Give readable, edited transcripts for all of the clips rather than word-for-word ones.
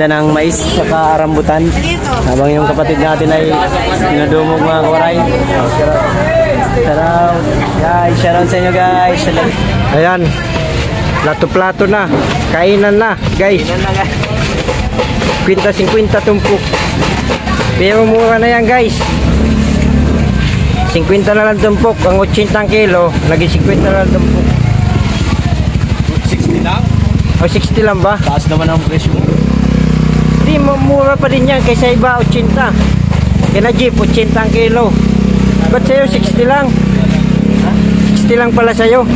magtinda ng mais saka rambutan. Habang yung kapatid natin ay dinudumog mga kawaray. Shoutout. Guys, shoutout sa inyo guys. Ayan. Plato-plato na. Kainan na guys. 50-50 tumpok. Pero mura na yan guys. 50 na lang tumpok. Ang 80 kilo, lagi 50 na lang tumpok. 60 lang? O 60 lang ba? Taas naman ang presyo mo. Hindi, mura pa din yan. Kaysa iba 80. Kaya jeep, 80 kilo. Ba't sa'yo 60 lang? 60 lang pala sa'yo.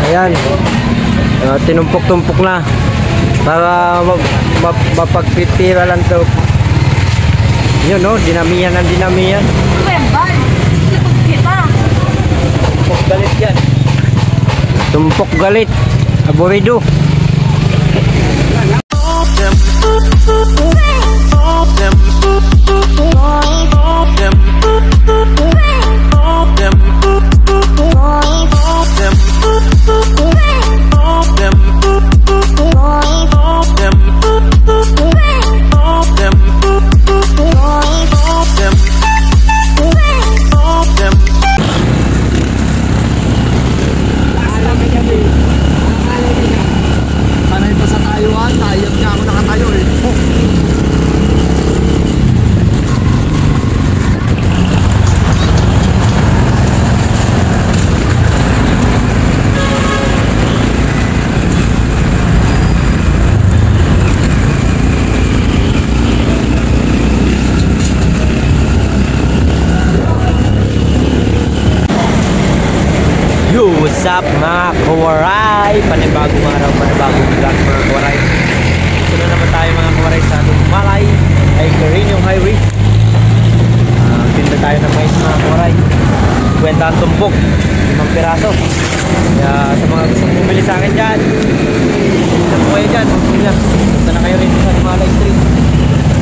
Ayan. Tinumpok-tumpok na. Para mapagpipira lang to. Yun no, dinamihan ng dinamihan. Tumpok galit yan. Tumpok galit. Aburido. What's up mga kawaray? Panibagong araw, panibagong vlog mga kawaray. Ito na naman tayo mga kawaray sa ating Malay ay Carino Highway. Tinda tayo ng mais mga kawaray. Kwenta ang tumpok, 5 piraso. Kaya sa mga gusto bumili sa akin dyan, punta po kayo dyan. Punta na kayo rin sa Malay Street.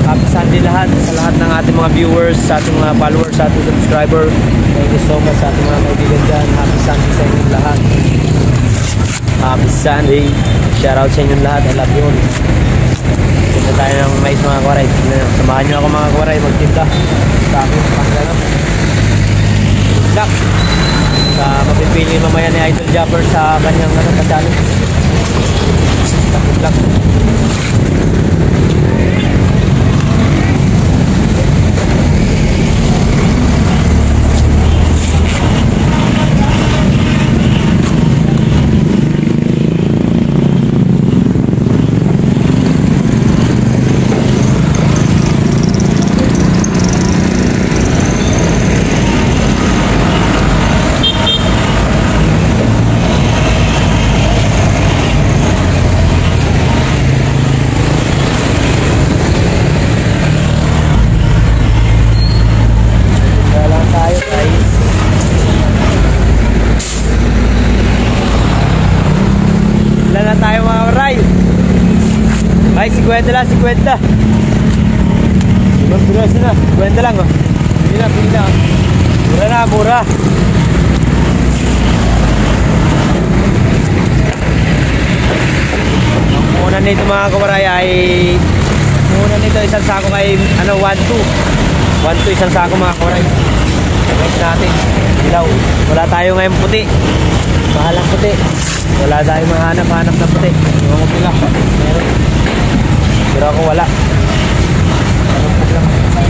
Happy Sunday lahat, sa lahat ng ating mga viewers, sa ating mga followers, sa ating subscriber. Thank you so much sa ating mga kaibigan dyan. Happy Sunday sa inyong lahat. Happy Sunday. Shoutout sa inyong lahat. I love you all. Tinda tayo ng mais mga kawaray. Samahan nyo ako mga kawaray magtinda sa aking pangganap. Good luck sa mapipili mamaya ni Idol Japper sa kanyang kasali. Good luck. Ay, 50 lang, 50. Ibang bilas na, 50 lang oh. Pila, pila. Mura na, mura. Ang muna nito mga kawaray ay muna nito isang sako kay 1-2 isang sako mga kawaray. Guys natin, ilaw. Wala tayo ngayon puti. Mahal ang puti. Wala tayong mahanap-hanap na puti. Yung pila. Meron. Pero ako wala.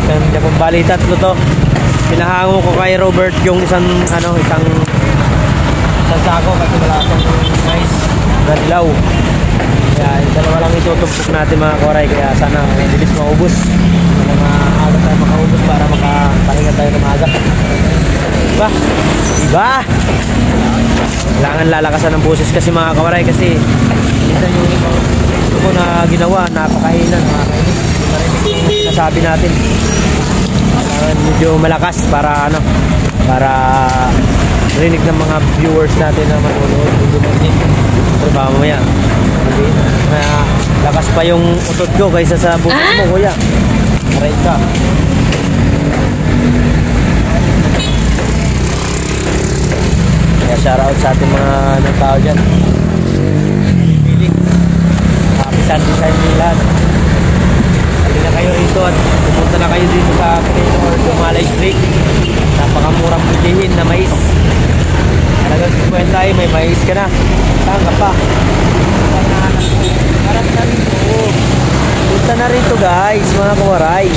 Hindi akong bali, tatlo to. Pinahango ko kay Robert yung isang sako kasi wala akong mais na dilaw. Kaya yung dalawa lang itutumpok natin mga kawaray. Kaya sana bilis maubos. Sana maaga tayo makaubos para makapahinga tayo ng maaga. Diba? Diba? Kailangan lalakasan ng boses kasi mga kawaray. Kasi minsan yung ibang ko na ginawa, napakahinan mga kainis. Marinig yung sinasabi natin. Kailangan medyo malakas para rinig ng mga viewers natin na manonood. Pero ba mamaya lakas pa yung utot ko kaysa sa bukod mo kuya. Aray ka. Kaya shoutout sa ating mga tao dyan. design nila. Halina kayo rito at pupunta na kayo dito sa Quirino or Dumalay Creek. Napakamurang bilihin na mais. Talagang 50 ay may mais ka na. Saan ka pa? Harap na rito. Punta na rito guys, mga kawaray.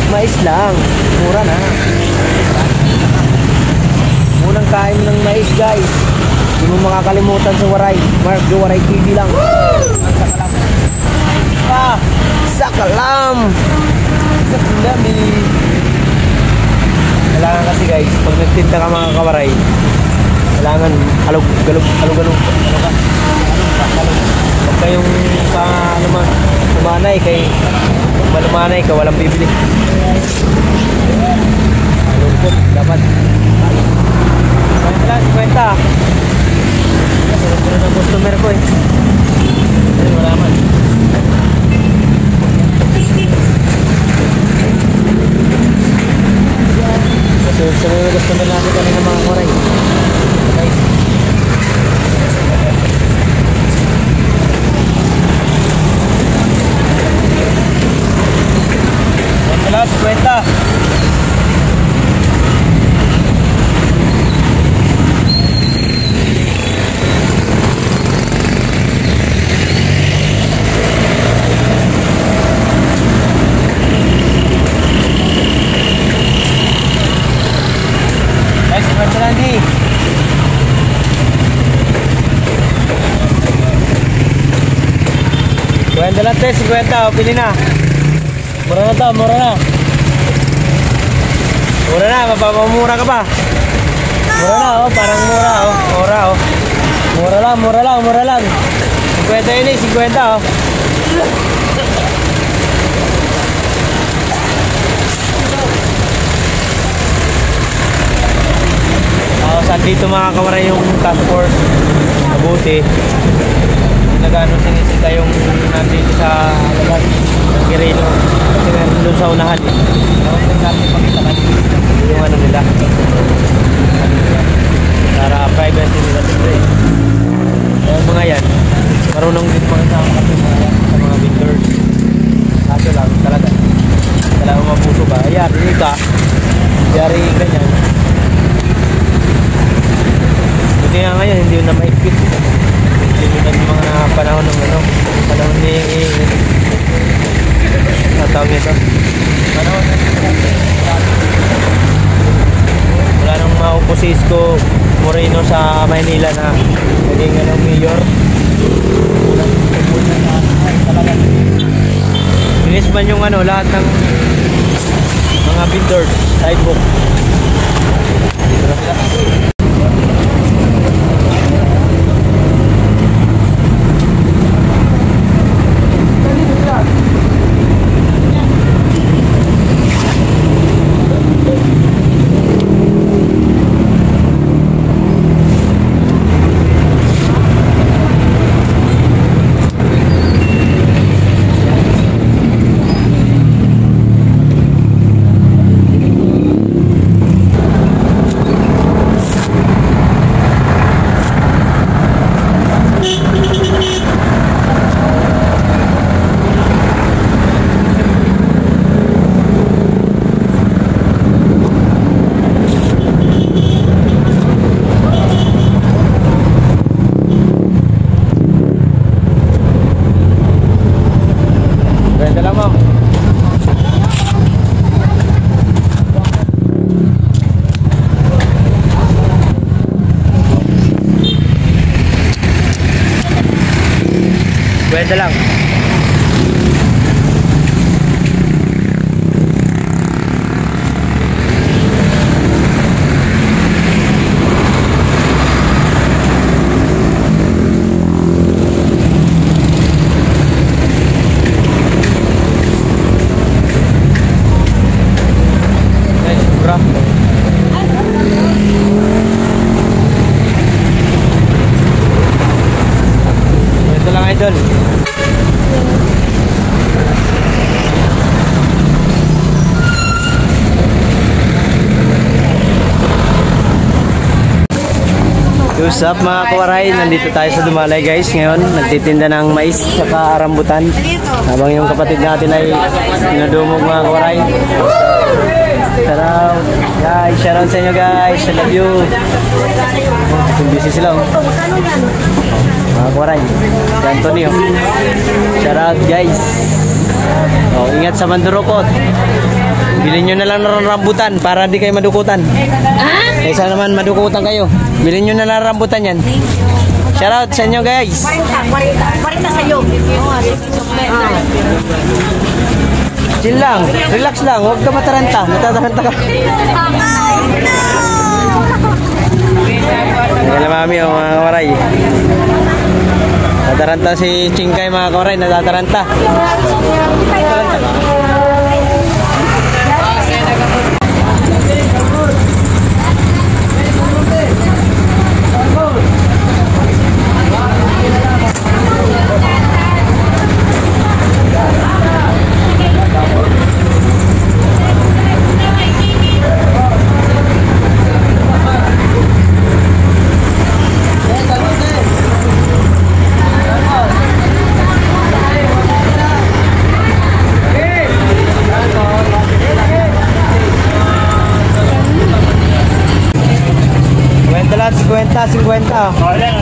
Mais lang. Mura na. Munang kain ng mais guys. Hindi mo makakalimutan sa Waray. Mark the Waray TV lang. Sakalam. Sakandami. Kailangan kasi guys, pag nagtinda ka mga kawaray, kailangan galog. Ano ka? Huwag kayong lumanay kay pag malumanay ka, walang bibili. Lungkot, dapat. Kwenta. Sunod ng customer ko eh. Ay, wala man. Sunod ng customer natin kanina mga koray. Okay. Kwenta. Kwenta lang 50, pili na. Mura na to, mura na. Mura na, mapapamura ka pa. Mura na oh, parang mura oh. Mura oh. Mura lang. 50 yun eh, 50 oh. Saan dito mga kawaray yung task force? Mabuti. Nagano sinisita yung nandito sa labas ng Quirino. Kasi meron doon sa unahan eh. Tapos nagsabi pakita kanina yung ano nila. Para privacy nila dito eh. Kaya mga yan, marunong din mga sa mga vendors. Kaso lang talaga. Talagang mapuso ka. Yari ka. Yari ganyan. Buti nga ngayon, hindi yun na maikit. Hindi na yung mga panahon ng panahon ni natawag nito. Panahon na wala nang maupo si Isko Moreno sa Maynila na naging mayor. Talaga. Bilis man yung lahat ng mga vendors, sidewalk. Pwede lang. Ito lang idol. What's up mga kawaray? Nandito tayo sa Dumalay guys. Ngayon, nagtitinda ng mais at rambutan. Habang yung kapatid natin ay nadumog mga kawaray. Shout out. Guys, shout out sa inyo guys. I love you. Busy sila oh. Mga kawaray. Si Antonio. Shout out guys. Oh, ingat sa mandurukot. Bilhin nyo na lang ng rambutan para di kayo madukutan. Kaysa naman madukutan kayo. Bilhin nyo na lang rambutan yan. Shout out sa inyo guys. 40 sa'yo. Chill lang. Relax lang. Huwag ka mataranta. Natataranta ka. Kaya mami o mga kawaray. Natataranta si Chingkay mga kawaray. Natataranta. Natataranta ba? Dalat 50. Oh, ilan.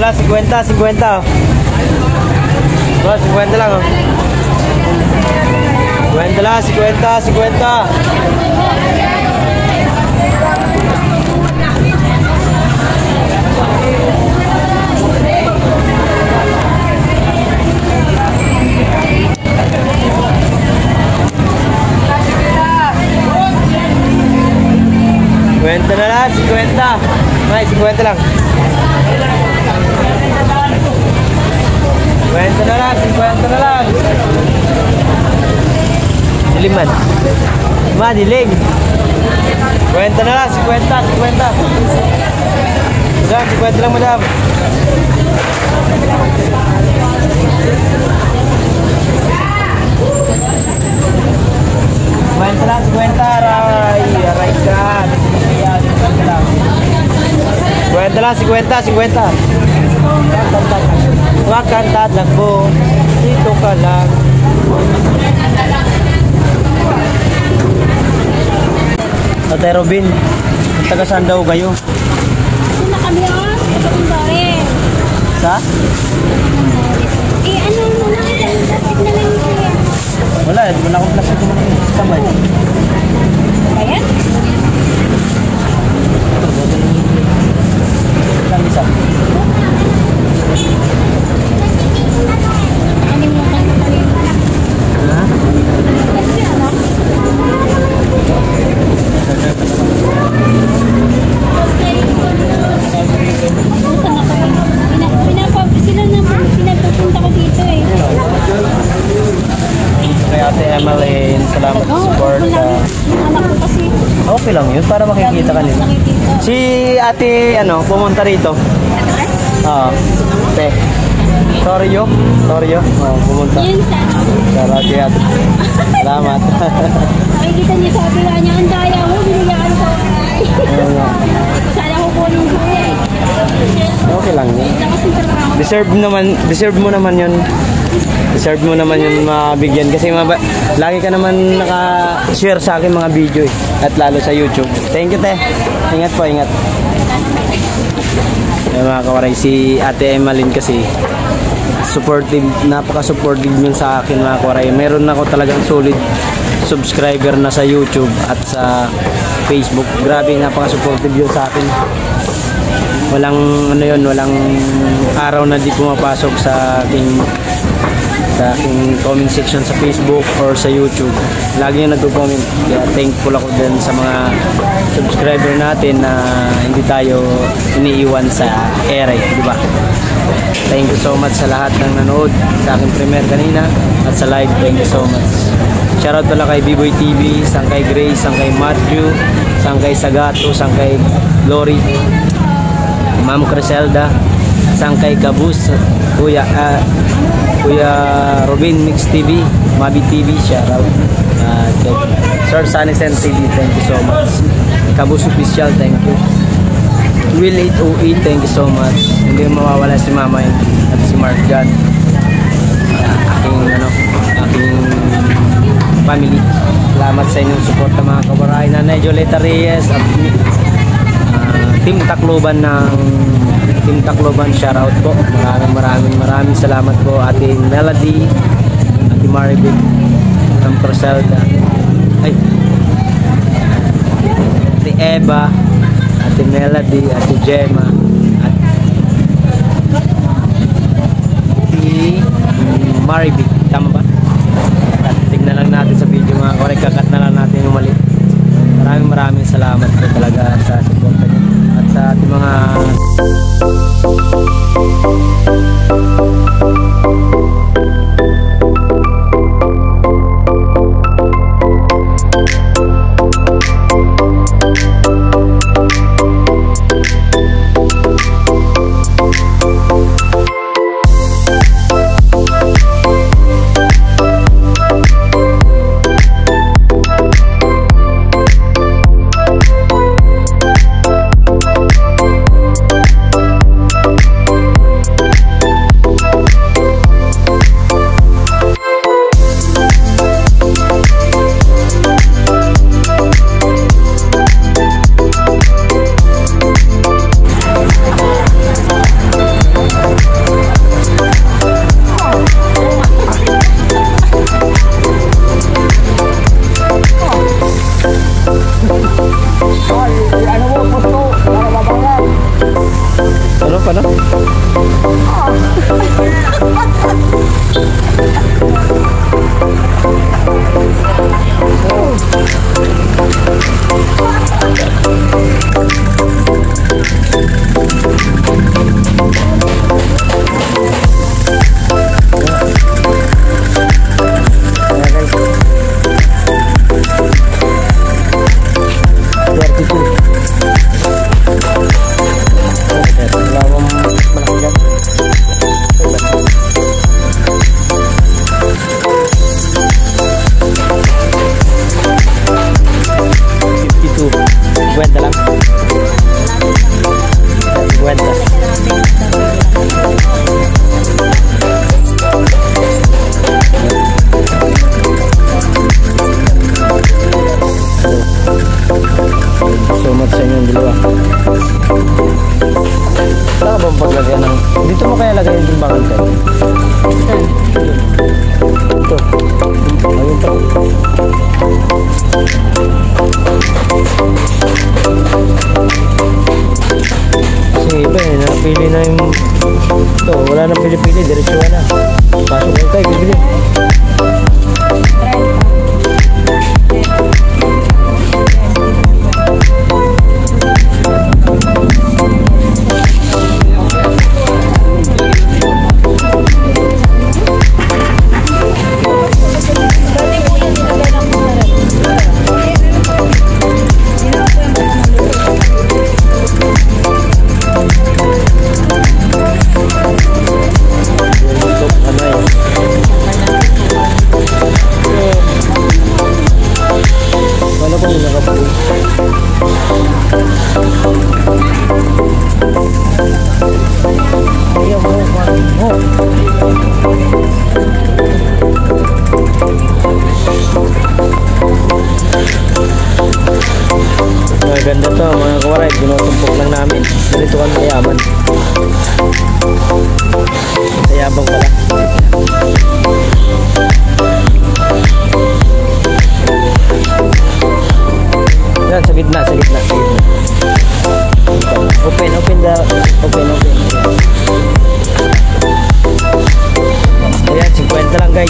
Lah 50. Bro, 50 lang oh. 50 lah 50. Kwenta na lang, 50. May 50 lang. Kwenta na lang. Dilim man. Dilim. Kwenta na lang, 50. Madam, 50 lang madam. Kwenta lang, 50. Aray ka. Kwenta lang, 50. Huwag kang tatakbo, dito ka lang. Ate Robin, taga saan daw kayo? Ito na kami rin. Sa? Ano muna kita, plastic na lang ito. Wala, di mo na akong plastic naman sabay. Ayan? Lang isa. Animutan ko rin. Ha? Kasi ano? Pinapupunta ko dito eh. Kaya Ate Emmeline, salamat sa support. Anak ko kasi. Okay lang yun, para makikita ka nila. Si Ate, pumunta rito. Oo. Te. Toryo. Oo, pumunta. Yun sa ano? Salamat kay Ate. Salamat. Nakikita niyo sabi nga niya, ang daya mo, binigyan ko. Sana ko po nung kuya eh. Okay lang yun. Kasi trabaho. Deserve mo naman yun. Deserve mo naman yun mabigyan kasi lagi ka naman naka-share sa akin mga video eh. At lalo sa YouTube. Thank you te. Ingat po, ingat. Yung mga kawaray, si Ate Emmeline kasi supportive, napaka-supportive yun sa akin mga kawaray. Meron ako talagang solid subscriber na sa YouTube at sa Facebook. Grabe, napaka-supportive yun sa akin. Walang walang araw na di pumapasok sa aking comment section sa Facebook or sa YouTube. Lagi yung nagko-comment. Kaya thankful ako din sa mga subscriber natin na hindi tayo iniiwan sa ere, di ba? Thank you so much sa lahat ng nanood sa aking premiere kanina. at sa live. Thank you so much. Shoutout pala kay B-Boy TV, sang kay Grace, sang kay Matthew, sang kay Sagato, sang kay Glory, Ma'am Criselda, sang kay Kabus, Kuya Robin Mix TV, Mabi TV, shoutout. Sir Sanisen TV, thank you so much. Kabus Official, thank you. Will 808, thank you so much. Hindi mawawala si Mama at si Mark John, aking family. Salamat sa inyong support ng mga kabaray. Nanay Joleta Reyes at Team Tacloban shoutout po. Maraming salamat po. Ate Melody, Ate Maribel, Ma'am Criselda, Ate Eva, Ate Melody, Ate Gemma, at Ate Maribel. Tama ba? Tignan lang natin sa video mga korek. Kakat na lang natin yung mali. Maraming salamat po talaga sa support niyo at sa ating mga wala nang pili-pili, diretso na. Pasok lang tayo, bibili. Ganda to mga kawaray, ginutumpok lang namin. Ganito kang mayaman. Sayabang pala. Yan, sa gitna. Open. Ayan, 50 lang guys.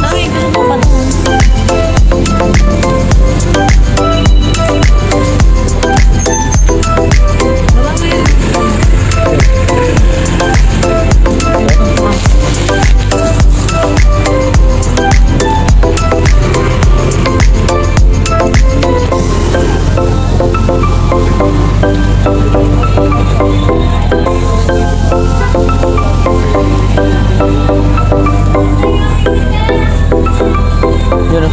yun.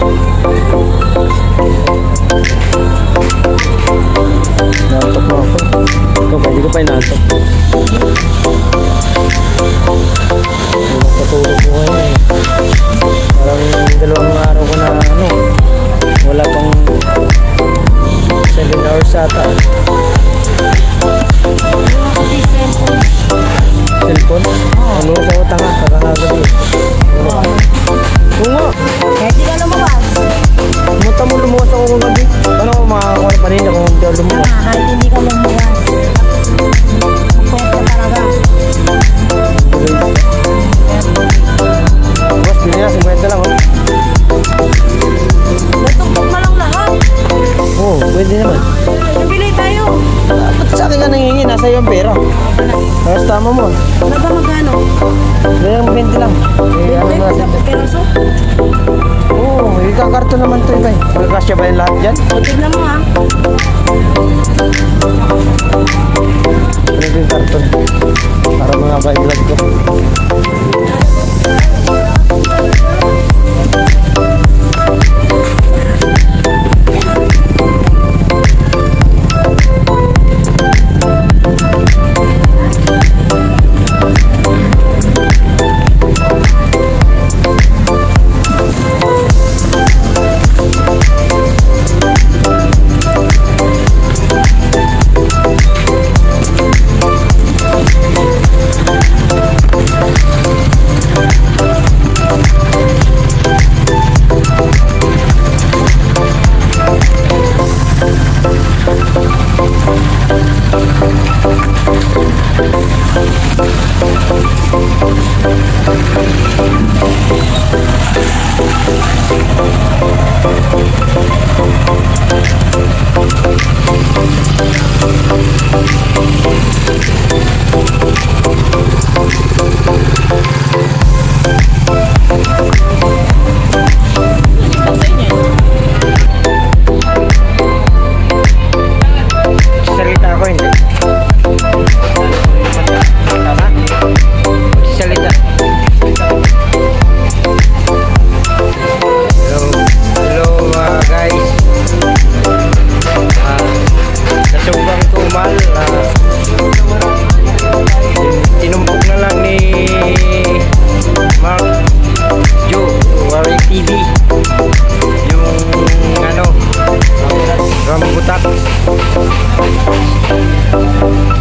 Nantok mo ako. Ikaw, pwede ko pa inantok. Patulog ko ngayon eh. Parang 2 araw ko na wala pang 7 hours ata. Cellphone? Ano sa utang nga? Kakagabi. Oo nga. Kahit di ka lumabas. Pumunta mo lumuwas ako ng gabi. Paano ako makakakuha pa rin kung hindi ako lumuwas? Kahit hindi ka lumabas. Magpuyat ka talaga. Boss, bili na. 50 lang. Natumpok na lang lahat. Oo, pwede naman. Nabili tayo. Ba't sa akin ka nangingi? Nasa iyo ang pera. Tapos tama mo. Naga magkano? Ganyan 20 lang. Eh, ano na? Sa peraso? Oo, ikakarton naman ito iba eh. Magkasya ba yung lahat dyan? Tignan mo ha. Ano yung karton? Para mga vlog ko.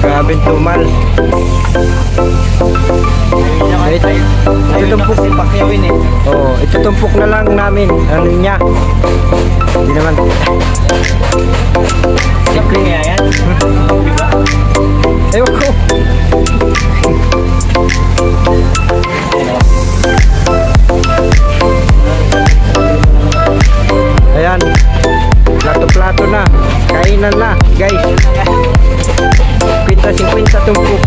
Grabing tumal. Itutumpok si Pakyawin eh. Oo, itutumpok na lang namin. Ano niya? Hindi naman. Simple nga yan. Ewan ko. Ayan. Plato-plato na. Kainan na, guys. 50 tumpok.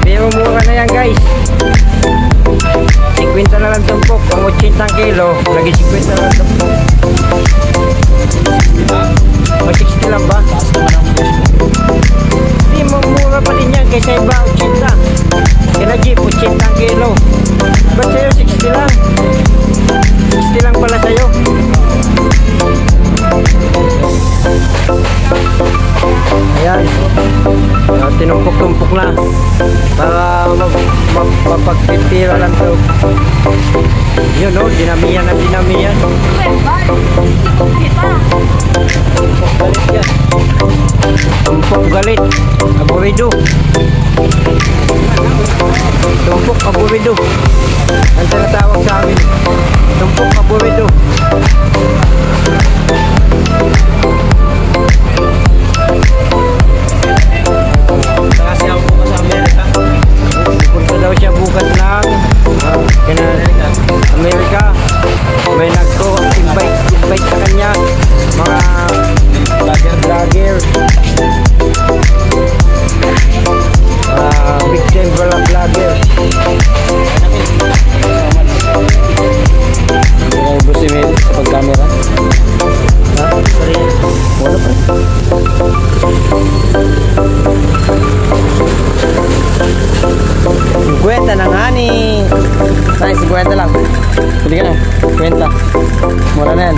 Pero mura na yan, guys. 50 na lang tumpok. Ang 80 kilo, lagi 50 na lang tumpok. May 60 lang ba? Hindi, mura pa din yan. Kaysa iba, 80. Kaya jeep, 80 kilo. Ba't sa'yo 60 lang? 60 lang pala sa'yo. Ayan. Tinumpok-tumpok na para mapagpitira lang to. Yun o, dinamihan na dinamihan. Tumpok galit yan. Tumpok galit. Aburido. Tumpok aburido. Ang tinatawag sa amin. Tumpok aburido. Punta daw siya bukas lang Amerika. May nagko-invite sa kanya mga vlogger big time vlogger. Ano si Mel sa pag-camera? Ha? Wala pa. Kwenta na nga ni. Ay, 50 lang. Pili ka na. Kwenta. na yan.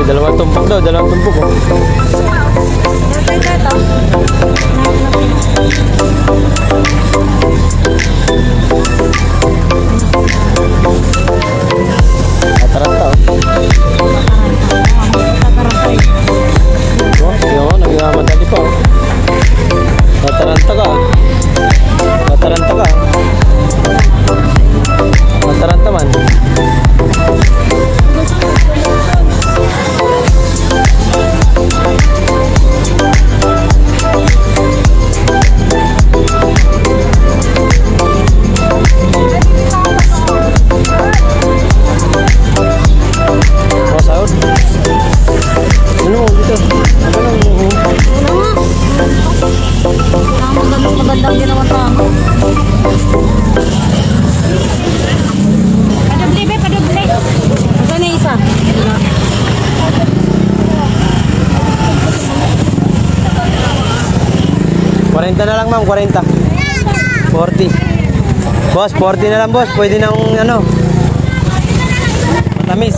Dalawang tumpok daw, dalawang tumpok oh. Ataranta oh. Oh, yun, nagmamadali pa oh. Ataranta ka. Ataranta ka. Ataranta man. Magandang ginawa tama. Padoble be, padoble. Asa na isa? 40 na lang ma'am, 40. 40. Boss, 40 na lang boss. Pwede nang ano. Matamis.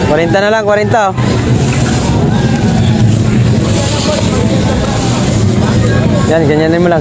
40 na lang, 40 oh. Yan, ganyanin mo lang.